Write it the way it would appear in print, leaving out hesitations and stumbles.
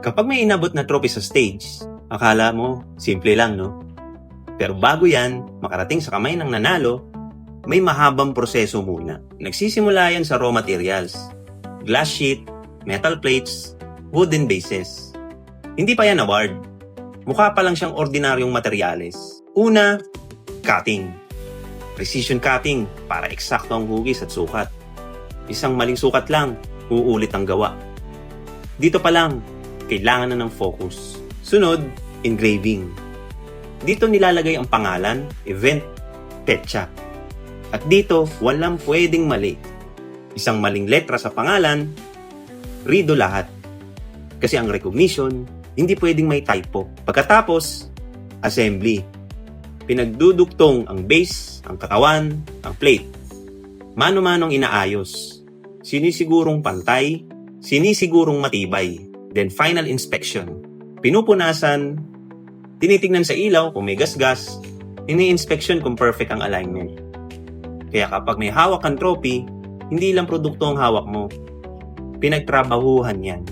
Kapag may inabot na trophy sa stage, akala mo, simple lang, no? Pero bago yan, makarating sa kamay ng nanalo, may mahabang proseso muna. Nagsisimula yan sa raw materials. Glass sheet, metal plates, wooden bases. Hindi pa yan award. Mukha pa lang siyang ordinaryong materyales. Una, cutting. Precision cutting para eksakto ang hugis at sukat. Isang maling sukat lang, uulit ang gawa. Dito pa lang, kailangan na ng focus. Sunod, engraving. Dito nilalagay ang pangalan, event, petsa. At dito, walang pwedeng mali. Isang maling letra sa pangalan, rido lahat. Kasi ang recognition, hindi pwedeng may typo. Pagkatapos, assembly. Pinagdudugtong ang base, ang katawan, ang plate. Mano-manong inaayos. Sinisigurong pantay, sinisigurong matibay. Then final inspection. Pinupunasan, tinitingnan sa ilaw kung may gasgas, ini-inspection kung perfect ang alignment. Kaya kapag may hawak kang trophy, hindi lang produkto ang hawak mo. Pinagtrabahuhan yan.